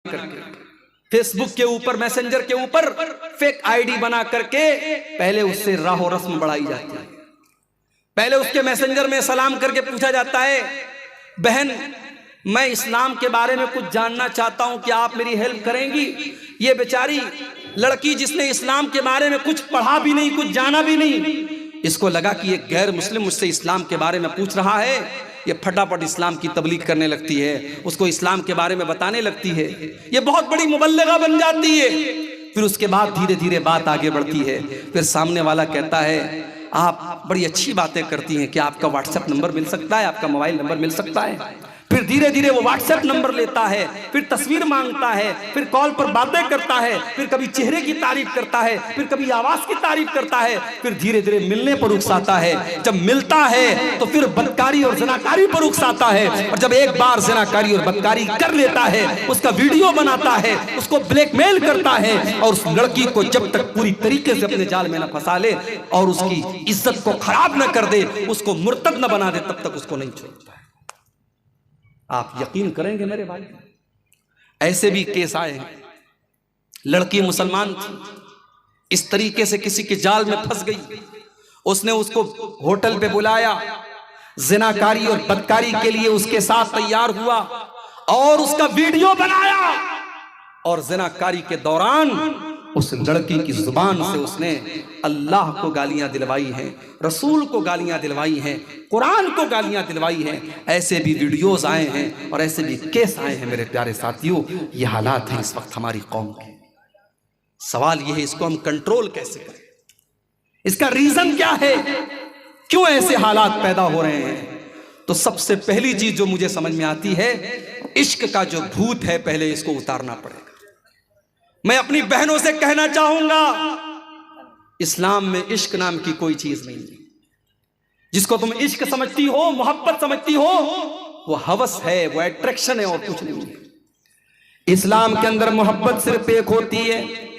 करके फेसबुक के ऊपर, मैसेंजर के ऊपर फेक आईडी बना करके पहले उससे राहो रस्म बढ़ाई जाती है। पहले उसके मैसेंजर में सलाम करके पूछा जाता है, बहन मैं इस्लाम के बारे में कुछ जानना चाहता हूं, क्या आप मेरी हेल्प करेंगी? ये बेचारी लड़की जिसने इस्लाम के बारे में कुछ पढ़ा भी नहीं, कुछ जाना भी नहीं, इसको लगा कि ये गैर मुस्लिम मुझसे इस्लाम के बारे में पूछ रहा है, ये फटाफट इस्लाम की तबलीग करने लगती है, उसको इस्लाम के बारे में बताने लगती है, ये बहुत बड़ी मुबल्लिगा बन जाती है। फिर उसके बाद धीरे धीरे बात आगे बढ़ती है। फिर सामने वाला कहता है, आप बड़ी अच्छी बातें करती हैं, क्या आपका व्हाट्सएप नंबर मिल सकता है, आपका मोबाइल नंबर मिल सकता है? फिर धीरे धीरे वो व्हाट्सएप नंबर लेता है, फिर तस्वीर मांगता है, फिर कॉल पर बातें करता है, फिर कभी चेहरे की तारीफ करता है, फिर कभी आवाज की तारीफ करता है, फिर धीरे धीरे मिलने पर उकसाता है। जब मिलता है तो फिर बदकारी और ज़नाकारी पर उकसाता है, और जब एक बार ज़नाकारी और बदकारी कर लेता है, उसका वीडियो बनाता है, उसको ब्लैकमेल करता है, और उस लड़की को जब तक पूरी तरीके से अपने जाल में न फंसा ले और उसकी इज्जत को खराब न कर दे, उसको मुर्तद न बना दे, तब तक उसको नहीं छोड़ता है। आप यकीन करेंगे मेरे भाई, ऐसे भी केस आए हैं। लड़की मुसलमान थी, इस तरीके से किसी के जाल में फंस गई, उसने उसको होटल पे बुलाया, जिनाकारी और बदकारी के लिए उसके साथ तैयार हुआ और उसका वीडियो बनाया, और जिनाकारी के दौरान उस लड़की की जुबान से उसने अल्लाह को गालियां दिलवाई हैं, रसूल को गालियां दिलवाई हैं, कुरान को गालियां दिलवाई हैं। ऐसे भी वीडियोस आए हैं और ऐसे भी केस आए हैं मेरे प्यारे साथियों। ये हालात हैं इस वक्त हमारी कौम के। सवाल यह है, इसको हम कंट्रोल कैसे करें? इसका रीजन क्या है, क्यों ऐसे हालात पैदा हो रहे हैं? तो सबसे पहली चीज जो मुझे समझ में आती है, इश्क का जो भूत है, पहले इसको उतारना पड़ेगा। मैं अपनी बहनों से कहना चाहूंगा, इस्लाम में इश्क नाम की कोई चीज नहीं है। जिसको तुम इश्क समझती हो, मोहब्बत समझती हो, वो हवस है, वो अट्रैक्शन है और कुछ नहीं है। इस्लाम के अंदर मोहब्बत सिर्फ एक होती है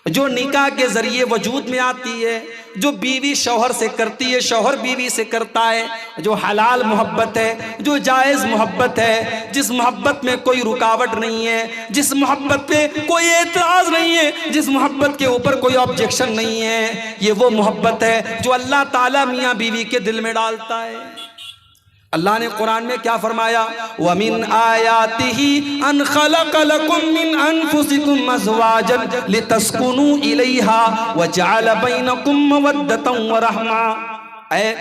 जो निकाह के जरिए वजूद में आती है, जो बीवी शौहर से करती है, शौहर बीवी से करता है, जो हलाल मोहब्बत है, जो जायज़ मोहब्बत है, जिस मोहब्बत में कोई रुकावट नहीं है, जिस मोहब्बत पे कोई एतराज़ नहीं है, जिस मोहब्बत के ऊपर कोई ऑब्जेक्शन नहीं है। ये वो मोहब्बत है जो अल्लाह ताला मियाँ बीवी के दिल में डालता है। अल्लाह ने कुरान में क्या फरमाया, वमिन आयातिही अन खलक़ लकुम मिन अनफुसिकुम अज़वाजन लितस्कुनू इलैहा व जअल बैनकुम मवद्दतन व रहमा। ऐ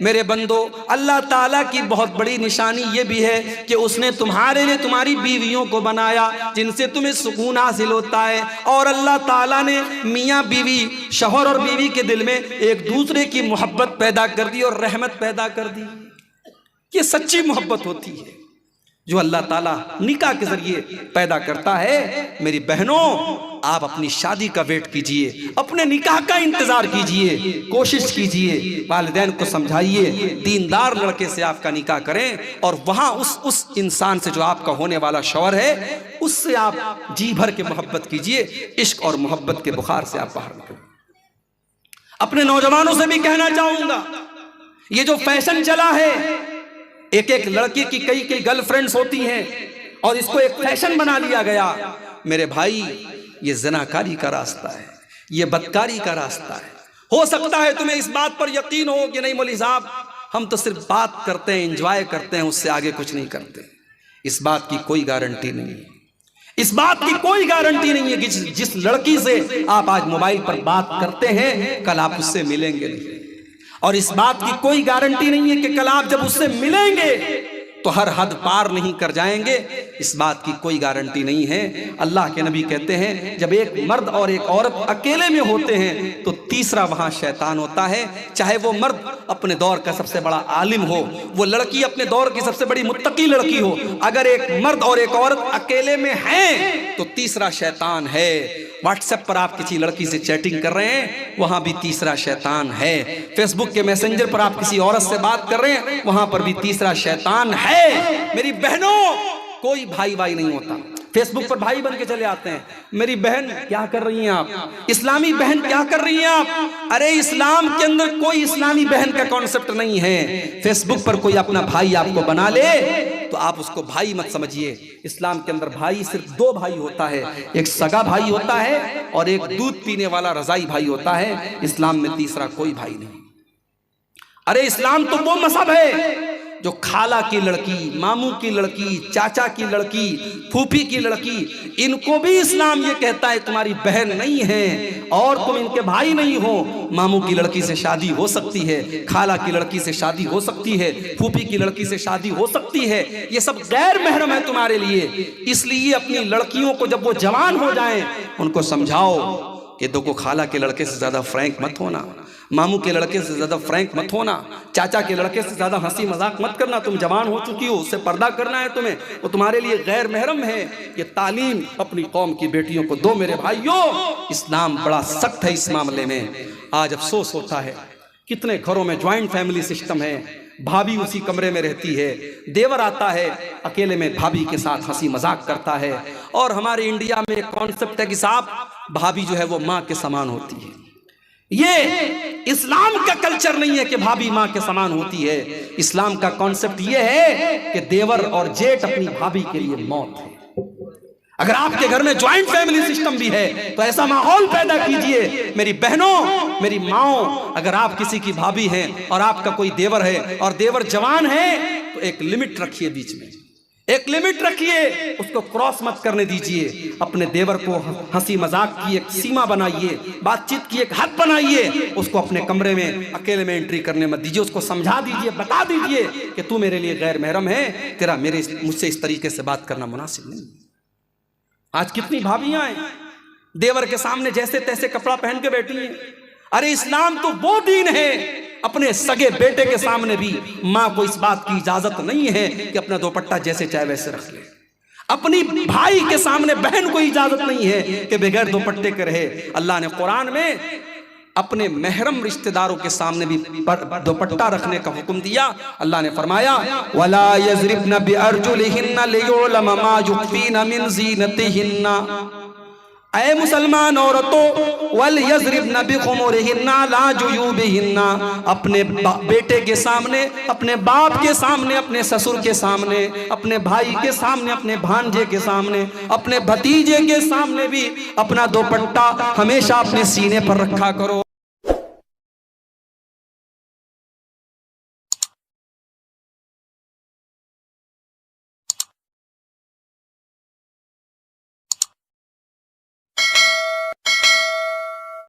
मेरे बंदो, अल्लाह ताला की बहुत बड़ी निशानी ये भी है कि उसने तुम्हारे लिए तुम्हारी बीवियों को बनाया जिनसे तुम्हें सुकून हासिल होता है, और अल्लाह ताला ने मियाँ बीवी, शौहर और बीवी के दिल में एक दूसरे की मोहब्बत पैदा कर दी और रहमत पैदा कर दी। ये सच्ची मोहब्बत होती है जो अल्लाह ताला निकाह के जरिए पैदा करता है। मेरी बहनों, आप अपनी शादी का वेट कीजिए, अपने निकाह का इंतजार कीजिए, कोशिश कीजिए, वालिदैन को समझाइए, दीनदार लड़के से आपका निकाह करें, और वहां उस इंसान से जो आपका होने वाला शौहर है, उससे आप जी भर के मोहब्बत कीजिए। इश्क और मोहब्बत के बुखार से आप बाहर निकलें। अपने नौजवानों से भी कहना चाहूंगा, ये जो फैशन चला है, एक एक लड़की की कई कई गर्लफ्रेंड्स होती हैं और इसको एक फैशन बना लिया गया। मेरे भाई, ये ज़नाकारी का रास्ता है, ये बदकारी का रास्ता है। हो सकता है तुम्हें इस बात पर यकीन हो कि नहीं मौलवी साहब, हम तो सिर्फ बात करते हैं, एंजॉय करते हैं, उससे आगे कुछ नहीं करते। इस बात की कोई गारंटी नहीं है, इस बात की कोई गारंटी नहीं है कि जिस लड़की से आप आज मोबाइल पर बात करते हैं, कल आप उससे मिलेंगे नहीं। और इस बात की कोई गारंटी नहीं है कि कल आप जब उससे मिलेंगे तो हर हद पार नहीं कर जाएंगे। इस बात की कोई गारंटी नहीं है। अल्लाह के नबी कहते हैं, जब एक मर्द और एक औरत अकेले में होते हैं तो तीसरा वहां शैतान होता है। चाहे वो मर्द अपने दौर का सबसे बड़ा आलिम हो, वो लड़की अपने दौर की सबसे बड़ी मुत्तकी लड़की हो, अगर एक मर्द और एक औरत अकेले में हैं तो तीसरा शैतान है। व्हाट्सएप पर आप किसी लड़की से चैटिंग कर रहे हैं, वहां भी तीसरा शैतान है। फेसबुक के मैसेंजर पर आप किसी औरत से बात कर रहे हैं, वहां पर भी तीसरा शैतान है। मेरी बहनों, कोई भाई भाई नहीं होता। फेसबुक पर भाई बन के चले आते हैं। मेरी बहन क्या कर रही हैं आप, इस्लामी बहन क्या कर रही हैं आप? अरे इस्लाम के अंदर कोई इस्लामी बहन का कॉन्सेप्ट नहीं है। फेसबुक पर कोई अपना भाई आपको बना ले तो आप उसको भाई मत समझिए। इस्लाम के अंदर भाई सिर्फ दो भाई होता है, एक सगा भाई होता है और एक दूध पीने वाला रजाई भाई होता है। इस्लाम में तीसरा कोई भाई नहीं। अरे इस्लाम तो वो मजहब है जो खाला की लड़की, मामू की लड़की, चाचा की लड़की, फूफी की लड़की, इनको भी इस्लाम ये कहता है तुम्हारी बहन नहीं है और तुम इनके भाई नहीं हो। मामू की लड़की से शादी हो सकती है, खाला की लड़की से शादी हो सकती है, फूफी की लड़की से शादी हो सकती है। ये सब गैर महरम है तुम्हारे लिए। इसलिए अपनी लड़कियों को जब वो जवान हो जाएं उनको समझाओ कि देखो, खाला के लड़के से ज्यादा फ्रैंक मत होना, मामू के लड़के से ज्यादा फ्रैंक मत होना, चाचा के लड़के से ज्यादा हंसी मजाक मत करना। तुम जवान हो चुकी हो, उससे पर्दा करना है तुम्हें, वो तुम्हारे लिए गैर महरम है। ये तालीम अपनी कौम की बेटियों को दो मेरे भाइयों। इस्लाम बड़ा सख्त है इस मामले में। आज अफसोस होता है कितने घरों में ज्वाइंट फैमिली सिस्टम है, भाभी उसी कमरे में रहती है, देवर आता है अकेले में भाभी के साथ हंसी मजाक करता है। और हमारे इंडिया में एक कॉन्सेप्ट है कि साहब भाभी जो है वो माँ के समान होती है। ये इस्लाम का कल्चर नहीं है कि भाभी माँ के समान होती है। इस्लाम का कॉन्सेप्ट ये है कि देवर और जेठ अपनी भाभी के लिए मौत है। अगर आपके घर में ज्वाइंट फैमिली सिस्टम भी है तो ऐसा माहौल पैदा कीजिए, मेरी बहनों, मेरी माओ, अगर आप किसी की भाभी हैं और आपका कोई देवर है और देवर जवान है तो एक लिमिट रखिए, बीच में एक लिमिट रखिए, उसको क्रॉस मत करने दीजिए। अपने देवर को हंसी मजाक की एक सीमा बनाइए, बातचीत की एक हद बनाइए, उसको अपने कमरे में अकेले में एंट्री करने मत दीजिए। उसको समझा दीजिए, बता दीजिए कि तू मेरे लिए गैर महरम है, तेरा मुझसे इस तरीके से बात करना मुनासिब नहीं। आज कितनी भाभियां हैं देवर के सामने जैसे तैसे कपड़ा पहन के बैठी हैं। अरे इस्लाम तो वो दीन है, अपने सगे बेटे के सामने भी मां को इस बात की इजाजत नहीं है कि अपना दुपट्टा जैसे चाहे वैसे रख ले। अपनी भाई के सामने बहन को इजाजत नहीं है कि बगैर दुपट्टे के रहे। अल्लाह ने कुरान में अपने महरम रिश्तेदारों के सामने भी दुपट्टा रखने का हुक्म दिया। अल्लाह ने फरमाया वला यज़रिबन बिअरजुलिहिन्ना लियुलम मा युख्फीना मिन ज़ीनतिहिन्ना। ऐ मुसलमान औरतों, वल यज़रिबन बिखुमुरिहिन्ना ला जुयूबिहिन्ना, अपने बेटे के सामने, अपने बाप के सामने, अपने ससुर के सामने, अपने भाई के सामने, अपने भांजे के सामने, अपने भतीजे के सामने भी अपना दुपट्टा हमेशा अपने सीने पर रखा करो।